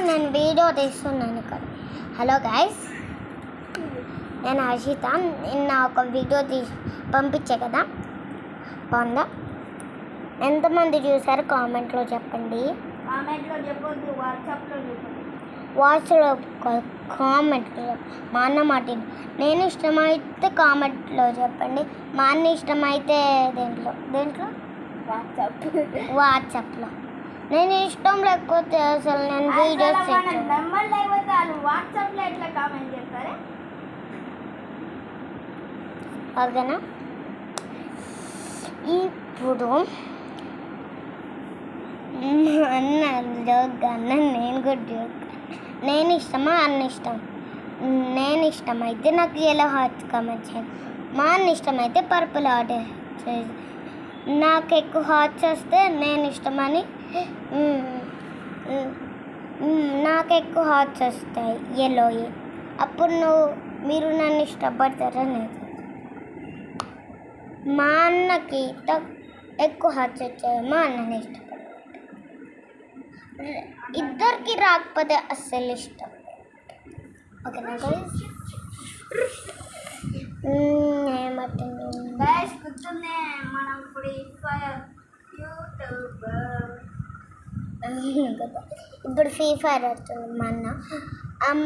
నేను వీడియో తీస్తున్నాను ఇక్కడ. హలో గైస్, నేను హర్షిత. నిన్న ఒక వీడియో పంపించే కదా, బాగుందా? ఎంతమంది చూసారు కామెంట్లో చెప్పండి. కామెంట్లో చెప్పొద్దు, వాట్సాప్లో కామెంట్లో. మా అన్న మాటిని నేను ఇష్టమైతే కామెంట్లో చెప్పండి, మా అన్న ఇష్టమైతే దేంట్లో వాట్సాప్లో. నేను ఇష్టం లేకపోతే అసలు నేను వీడియోస్ వాట్సాప్లో ఎట్లా కామెంట్ చేస్తారే? ఓకేనా? ఇప్పుడు అన్న జోక్ అన్న, నేను కూడా జోక్. నేను ఇష్టమా అన్న ఇష్టం? నేను ఇష్టమైతే నాకు ఎల్లో హార్ట్స్ కామెంట్ చేయండి, మా అన్న ఇష్టమైతే పర్పుల్ హార్ట్ చేయండి. నాకు ఎక్కువ హార్ట్స్ వస్తే నేను ఇష్టమని, నాకు ఎక్కువ హార్ట్స్ వస్తాయి ఎల్లో. అప్పుడు మీరు నన్ను ఇష్టపడతారని. మా అన్నకి ఎక్కువ హార్ట్స్ వచ్చాయి, మా అన్నని ఇష్టపడతారు. ఇద్దరికి రాకపోతే అస్సలు ఇష్టం. ఓకేనా గైస్? కూర్చుందే మనం ఫ్రీ ఫైర్ ఇప్పుడు ఫ్రీ ఫైర్ ఆడుతుంది మా అన్న.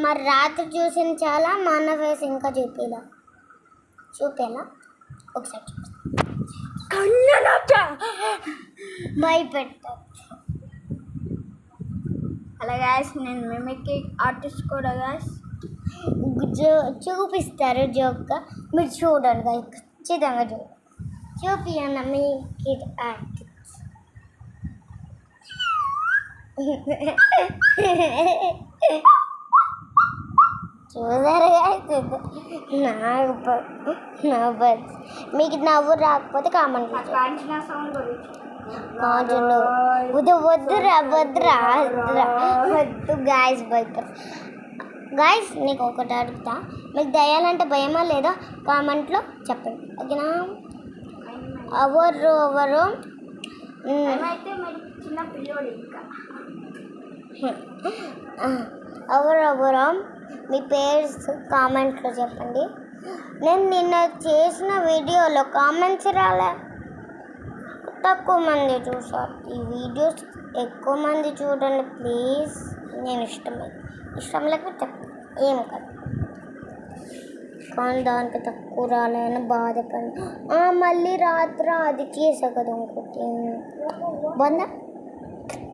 మరి రాత్రి చూసిన చాలా, మా అన్న ఫేస్ ఇంకా చూపేలా ఒకసారి భయపెడతారు. అలా గ్యాస్, నేను మిమిక్రీ ఆర్టిస్ట్ కూడా గ్యాస్. చూపిస్తారు జోక్గా, మీరు చూడండి గాయస్, ఖచ్చితంగా చూపియన్న మీకు ఆర్టిస్ట్. చూసారు మీకు నవ్వు రాకపోతే కామెంట్ వద్దురా వద్దు గాయస్, భయపడు గాయస్. నీకు ఒకటి అడుగుతా, మీకు దయ్యాలంటే భయమా లేదా? కామెంట్లో చెప్పండి, ఓకేనా? ఎవరు ఎవరెవరో మీ పేర్స్ కామెంట్లో చెప్పండి. నేను నిన్న చేసిన వీడియోలో కామెంట్స్ రాలే, తక్కువ మంది చూసారు. ఈ వీడియోస్ ఎక్కువ మంది చూడండి ప్లీజ్. నేను ఇష్టం లేకపోతే ఏం కాదు, కానీ దానికి తక్కువ రాలేని బాధపడి మళ్ళీ రాత్రి అది చేసా కదా ఇంకోటి. బాగుందా?